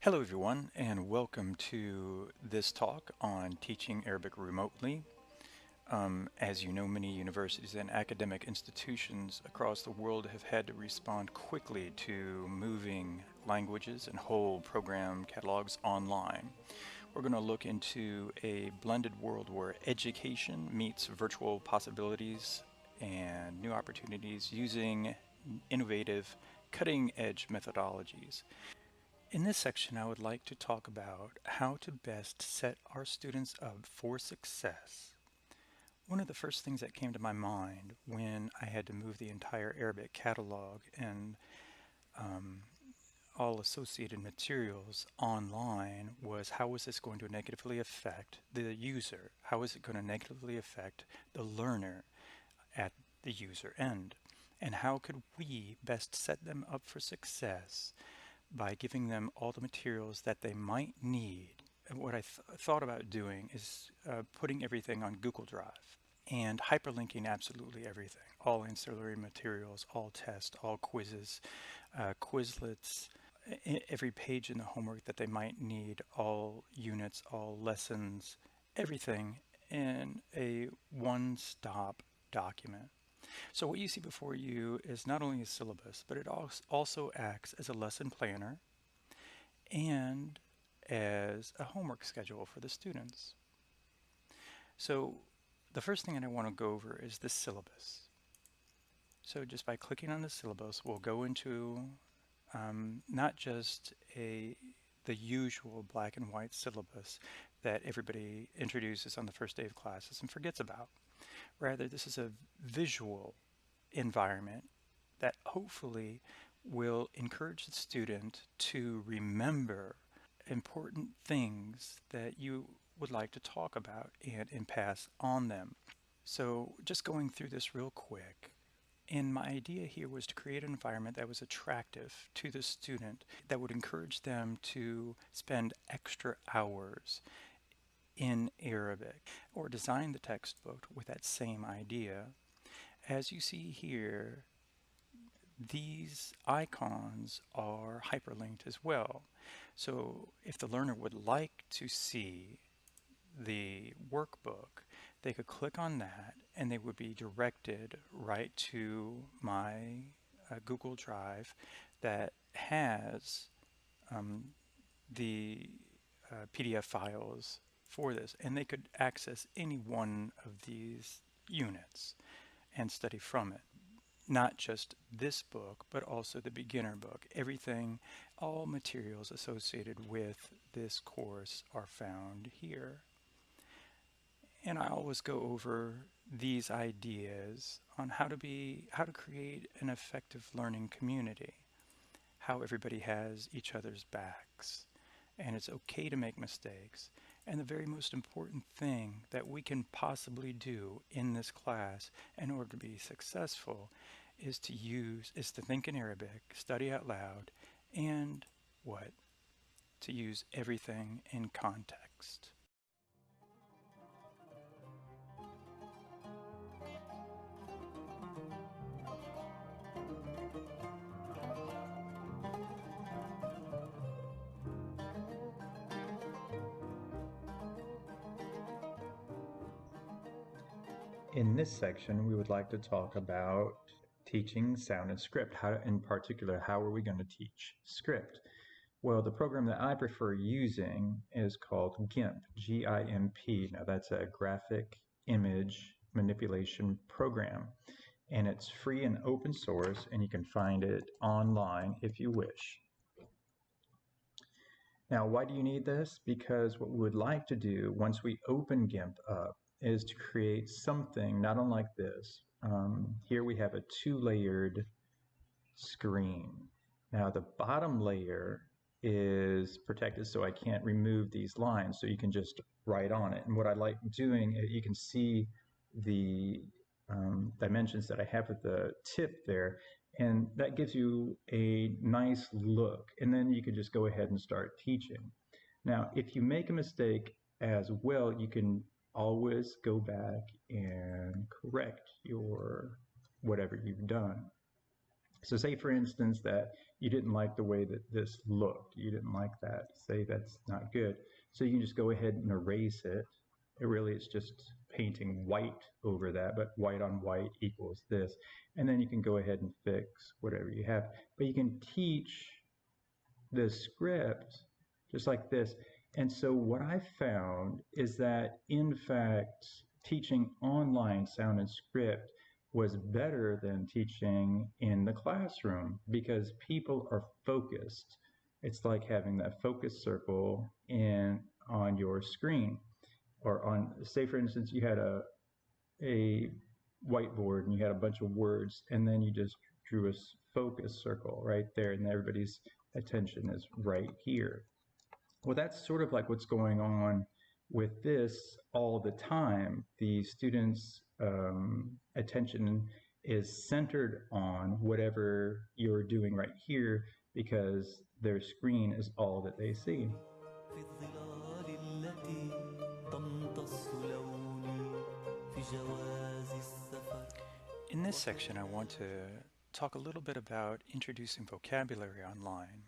Hello, everyone, and welcome to this talk on teaching Arabic remotely. As you know, many universities and academic institutions across the world have had to respond quickly to moving languages and whole program catalogs online. We're going to look into a blended world where education meets virtual possibilities and new opportunities using innovative, cutting edge methodologies. In this section, I would like to talk about how to best set our students up for success. One of the first things that came to my mind when I had to move the entire Arabic catalog and um, all associated materials online was how was this going to negatively affect the user? How is it going to negatively affect the learner at the user end? And how could we best set them up for success by giving them all the materials that they might need? And what I thought about doing is putting everything on Google Drive and hyperlinking absolutely everything, all ancillary materials, all tests, all quizzes, Quizlets, every page in the homework that they might need, all units, all lessons, everything in a one-stop document. So what you see before you is not only a syllabus, but it also acts as a lesson planner and as a homework schedule for the students. So the first thing that I want to go over is the syllabus. So just by clicking on the syllabus, we'll go into not just the usual black and white syllabus that everybody introduces on the first day of classes and forgets about. Rather, this is a visual environment that hopefully will encourage the student to remember important things that you would like to talk about and pass on them. So just going through this real quick, and my idea here was to create an environment that was attractive to the student, that would encourage them to spend extra hours in Arabic, or design the textbook with that same idea. As you see here, these icons are hyperlinked as well. So if the learner would like to see the workbook, they could click on that and they would be directed right to my Google Drive that has um, the PDF files for this, and they could access any one of these units and study from it. Not just this book, but also the beginner book. Everything, all materials associated with this course are found here. And I always go over these ideas on how to create an effective learning community, how everybody has each other's backs, and it's okay to make mistakes. And the very most important thing that we can possibly do in this class in order to be successful is to think in Arabic, study out loud, and what? To use everything in context. In this section, we would like to talk about teaching sound and script. How, in particular, how are we going to teach script? Well, the program that I prefer using is called GIMP, G-I-M-P. Now, that's a graphic image manipulation program, and it's free and open source, and you can find it online if you wish. Now, why do you need this? Because what we would like to do once we open GIMP up is to create something not unlike this. Here we have a two-layered screen. Now the bottom layer is protected so I can't remove these lines, so you can just write on it. And what I like doing, you can see the dimensions that I have at the tip there, and that gives you a nice look. And then you can just go ahead and start teaching. Now, if you make a mistake as well, you can always go back and correct your whatever you've done. So say, for instance, that you didn't like the way that this looked. You didn't like that. Say that's not good. So you can just go ahead and erase it. It really is just painting white over that, but white on white equals this. And then you can go ahead and fix whatever you have. But you can teach the script just like this. And so what I found is that, in fact, teaching online sound and script was better than teaching in the classroom because people are focused. It's like having that focus circle in on your screen, or on, say for instance, you had a whiteboard and you had a bunch of words, and then you just drew a focus circle right there, and everybody's attention is right here. Well, that's sort of like what's going on with this all the time. The students' attention is centered on whatever you're doing right here because their screen is all that they see. In this section, I want to talk a little bit about introducing vocabulary online.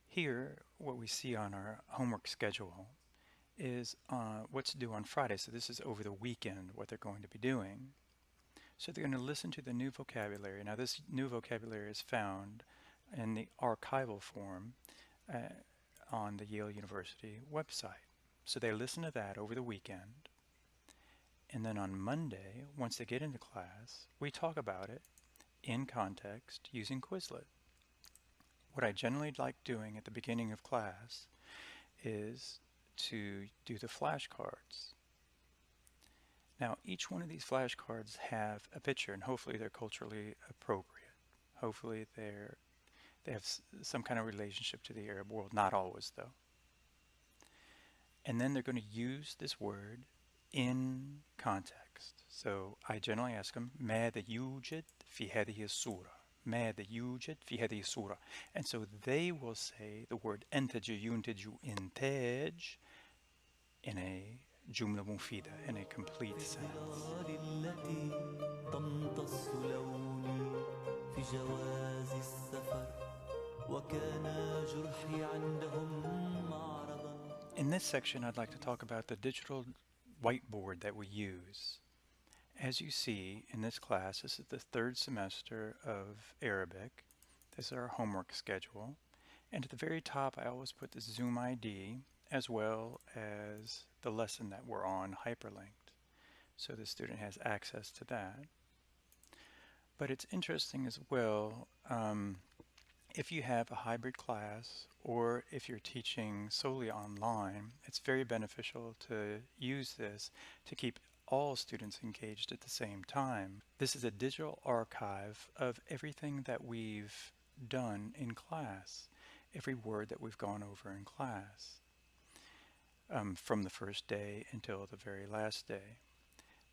Here, what we see on our homework schedule is what to do on Friday. So this is over the weekend, what they're going to be doing. So they're going to listen to the new vocabulary. Now this new vocabulary is found in the archival form uh, on the Yale University website. So they listen to that over the weekend. And then on Monday, once they get into class, we talk about it in context using Quizlet. What I generally like doing at the beginning of class is to do the flashcards. Now, each one of these flashcards have a picture, and hopefully they're culturally appropriate. Hopefully they have some kind of relationship to the Arab world, not always though. And then they're going to use this word in context. So I generally ask them, ماذا يوجد في هذه الصورة? ماذا يوجد في هذه الصورة? And so they will say the word أنتج ينتج إنتاج in a جملة مفيدة, in a complete sentence. In this section, I'd like to talk about the digital whiteboard that we use. As you see in this class, this is the third semester of Arabic. This is our homework schedule. And at the very top, I always put the Zoom ID as well as the lesson that we're on hyperlinked, so the student has access to that. But it's interesting as well, if you have a hybrid class or if you're teaching solely online, it's very beneficial to use this to keep all students engaged at the same time. This is a digital archive of everything that we've done in class, every word that we've gone over in class, from the first day until the very last day.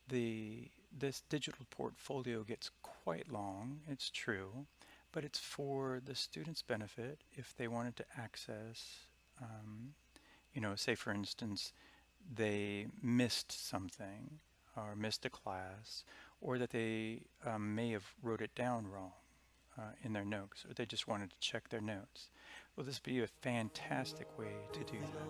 This digital portfolio gets quite long, it's true, but it's for the students' benefit if they wanted to access, say for instance, they missed something or missed a class, or that they may have wrote it down wrong in their notes, or they just wanted to check their notes. Well, this would be a fantastic way to do that.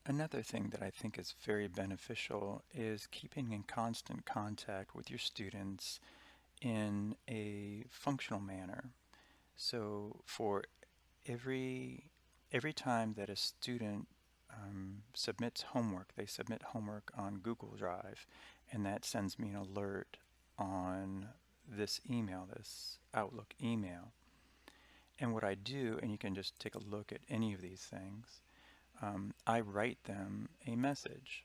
Another thing that I think is very beneficial is keeping in constant contact with your students in a functional manner. So for every time that a student submits homework, they submit homework on Google Drive, and that sends me an alert on this email, this Outlook email. And what I do, and you can just take a look at any of these things, I write them a message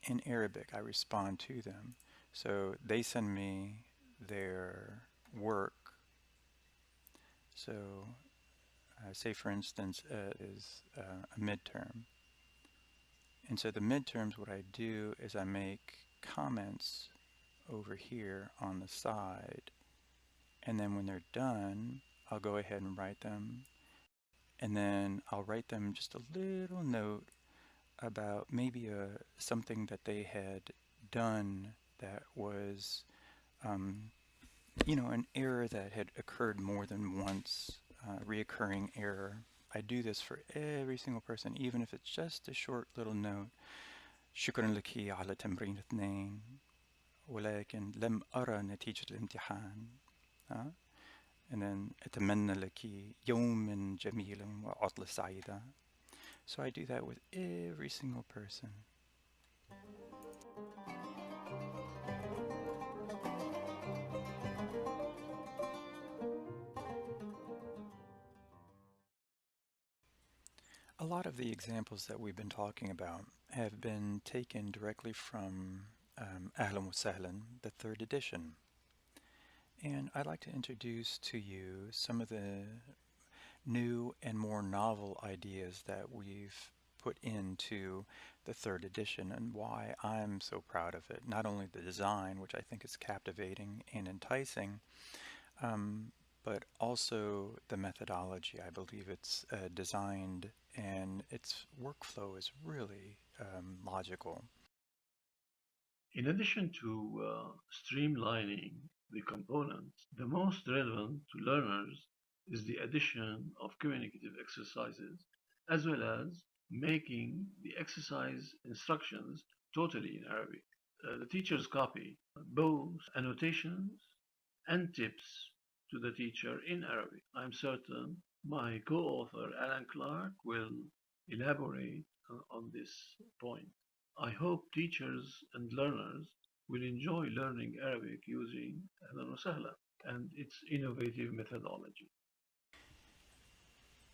in Arabic. I respond to them. So they send me their work. So say for instance is a midterm. And so the midterms, what I do is I make comments over here on the side. And then when they're done, I'll go ahead and write them. And then I'll write them just a little note about maybe something that they had done that was, um, an error that had occurred more than once, reoccurring error. I do this for every single person, even if it's just a short little note. شكرا لك على تمرين 2 ولكن لم أرى نتيجة الامتحان. ها؟ And then أتمنى لك يوما جميلا وعطلة سعيدة. So I do that with every single person. A lot of the examples that we've been talking about have been taken directly from Ahlan wa Sahlan, the third edition. And I'd like to introduce to you some of the new and more novel ideas that we've put into the third edition and why I'm so proud of it. Not only the design, which I think is captivating and enticing, but also the methodology. I believe it's designed and its workflow is really logical. In addition to streamlining the components, the most relevant to learners is the addition of communicative exercises, as well as making the exercise instructions totally in Arabic. The teachers copy both annotations and tips to the teacher in Arabic. I'm certain my co-author Alan Clark will elaborate on this point. I hope teachers and learners will enjoy learning Arabic using Ahlan wa Sahlan and its innovative methodology.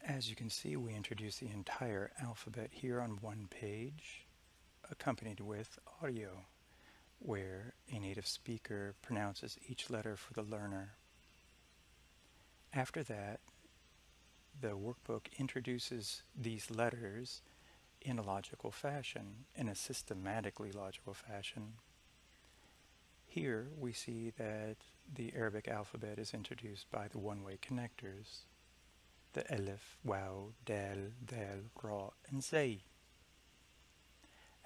As you can see, we introduce the entire alphabet here on one page, accompanied with audio, where a native speaker pronounces each letter for the learner. After that, the workbook introduces these letters in a logical fashion, in a systematically logical fashion. Here we see that the Arabic alphabet is introduced by the one-way connectors, the alif, waw, dal, dal, ra, and zay.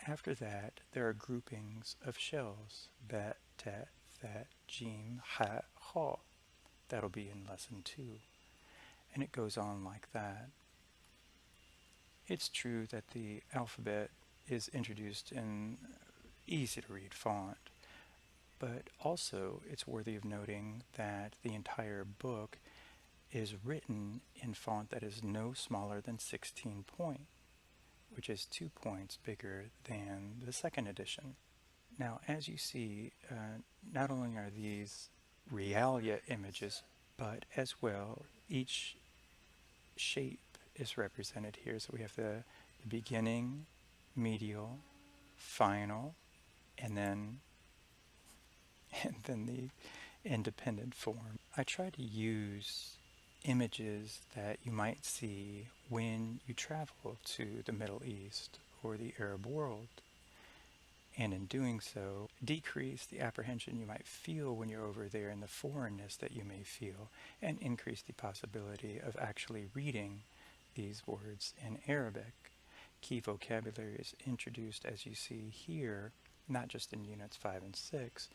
After that, there are groupings of shells, ba, ta, tha, jim, ha, kha. That'll be in lesson 2. And it goes on like that. It's true that the alphabet is introduced in easy to read font, but also it's worthy of noting that the entire book is written in font that is no smaller than 16 point, which is 2 points bigger than the second edition. Now, as you see, not only are these realia images, but as well each shape is represented here. So we have the beginning, medial, final, and then the independent form. I try to use images that you might see when you travel to the Middle East or the Arab world, and in doing so, decrease the apprehension you might feel when you're over there and the foreignness that you may feel, and increase the possibility of actually reading these words in Arabic. Key vocabulary is introduced, as you see here, not just in units 5 and 6,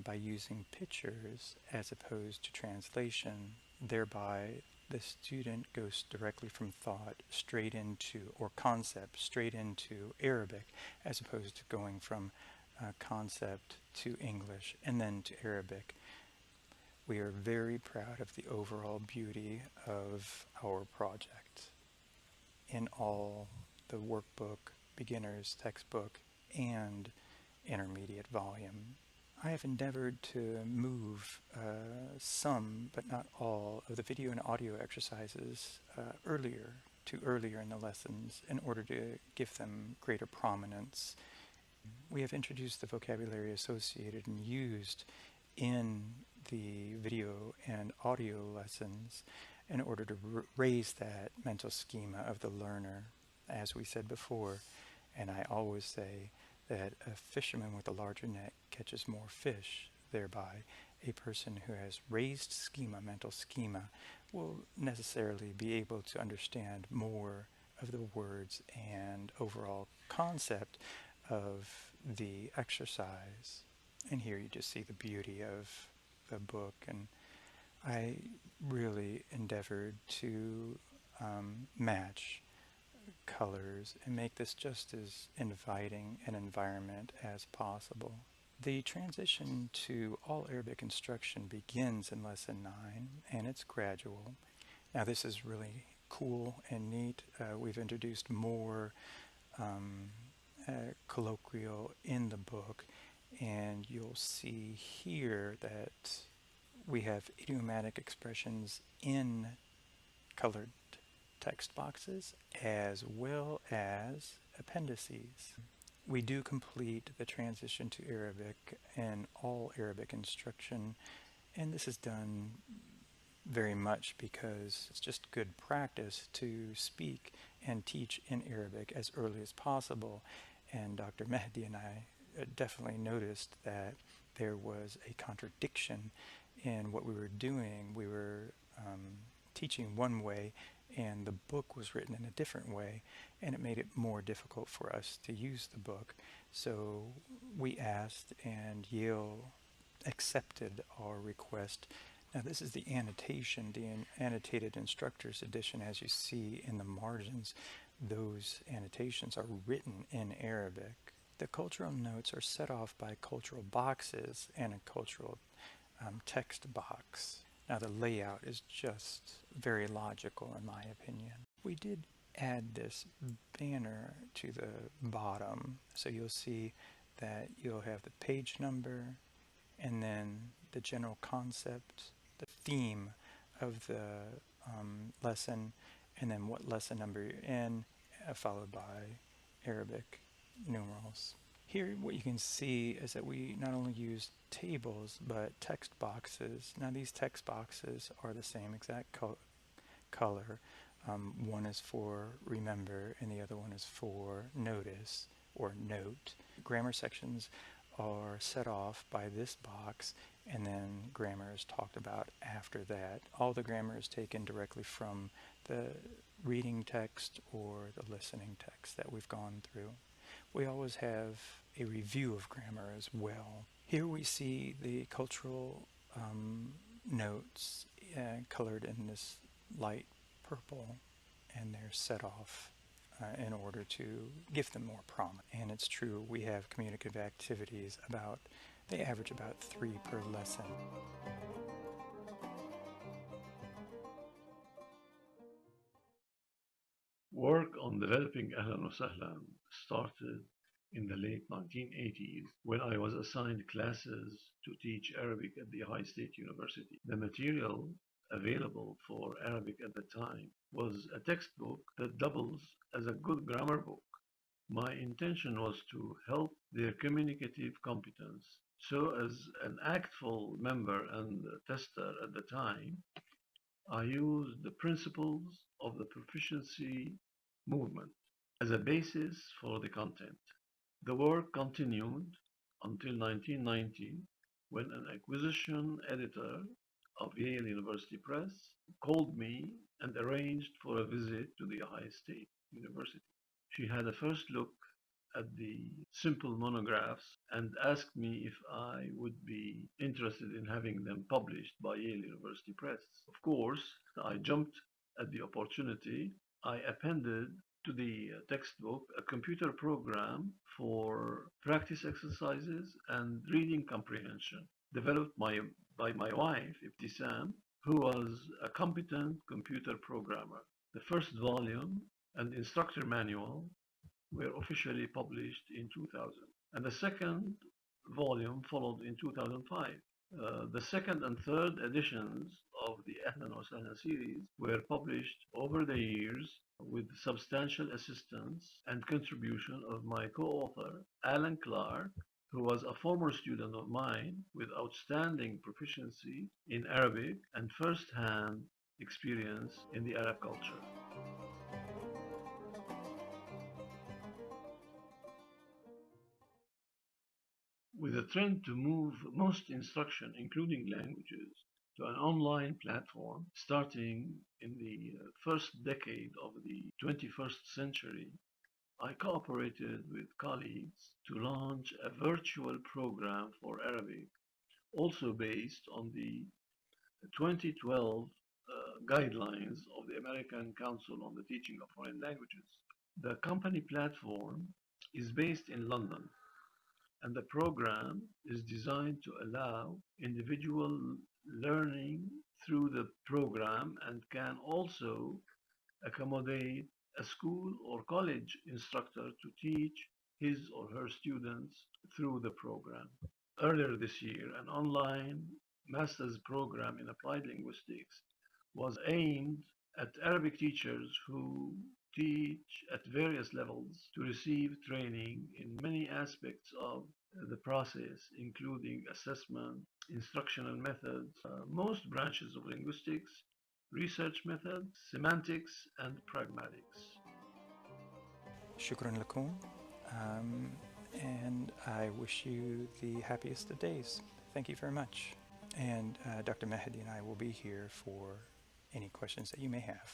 by using pictures as opposed to translation. Thereby, the student goes directly from thought straight into, or concept straight into Arabic, as opposed to going from concept to English and then to Arabic. We are very proud of the overall beauty of our project in all the workbook, beginner's textbook, and intermediate volume. I have endeavored to move some, but not all, of the video and audio exercises earlier in the lessons in order to give them greater prominence. We have introduced the vocabulary associated and used in the video and audio lessons in order to raise that mental schema of the learner, as we said before. And I always say that a fisherman with a larger net catches more fish. Thereby, a person who has raised schema, mental schema, will necessarily be able to understand more of the words and overall concept of the exercise. And here you just see the beauty of the book, and I really endeavored to match colors and make this just as inviting an environment as possible. The transition to all Arabic instruction begins in Lesson 9, and it's gradual. Now this is really cool and neat. We've introduced more um, colloquial in the book, and you'll see here that we have idiomatic expressions in colored text boxes as well as appendices. We do complete the transition to Arabic in all Arabic instruction, and this is done very much because it's just good practice to speak and teach in Arabic as early as possible. And Dr. Mehdi and I definitely noticed that there was a contradiction in what we were doing. We were teaching one way, and the book was written in a different way, and it made it more difficult for us to use the book. So we asked, and Yale accepted our request. Now this is the annotation, the annotated instructor's edition. As you see in the margins, those annotations are written in Arabic. The cultural notes are set off by cultural boxes and a cultural text box. Now the layout is just very logical in my opinion. We did add this banner to the bottom, so you'll see that you'll have the page number and then the general concept, the theme of the lesson, and then what lesson number you're in, followed by Arabic numerals. Here what you can see is that we not only use tables but text boxes. Now these text boxes are the same exact color. One is for remember and the other one is for notice or note. Grammar sections are set off by this box, and then grammar is talked about after that. All the grammar is taken directly from the reading text or the listening text that we've gone through. We always have a review of grammar as well. Here we see the cultural notes colored in this light purple, and they're set off in order to give them more prominence. And it's true, we have communicative activities they average about 3 per lesson. Work on developing Ahlan wa Sahlan started in the late 1980s when I was assigned classes to teach Arabic at the Ohio State University. The material available for Arabic at the time was a textbook that doubles as a good grammar book. My intention was to help their communicative competence. So as an ACTFL member and tester at the time, I used the principles of the proficiency movement as a basis for the content. The work continued until 1990 when an acquisition editor of Yale University Press called me and arranged for a visit to the Ohio State University. She had a first look at the simple monographs and asked me if I would be interested in having them published by Yale University Press. Of course, I jumped at the opportunity. I appended to the textbook a computer program for practice exercises and reading comprehension, developed by my wife, Ibtisam, who was a competent computer programmer. The first volume and instructor manual were officially published in 2000, and the second volume followed in 2005. The second and third editions of the Ahlan wa Sahlan series were published over the years with substantial assistance and contribution of my co-author, Alan Clark, who was a former student of mine with outstanding proficiency in Arabic and first-hand experience in the Arab culture. With a trend to move most instruction, including languages, to an online platform starting in the first decade of the 21st century. I cooperated with colleagues to launch a virtual program for Arabic, also based on the 2012 guidelines of the American Council on the Teaching of Foreign Languages. The company platform is based in London, and the program is designed to allow individual learning through the program and can also accommodate a school or college instructor to teach his or her students through the program. Earlier this year, an online master's program in applied linguistics was aimed at Arabic teachers who teach at various levels to receive training in many aspects of the process, including assessment, instructional methods, most branches of linguistics, research methods, semantics, and pragmatics. Shukran lakum. And I wish you the happiest of days. Thank you very much. And Dr. Mahdi and I will be here for any questions that you may have.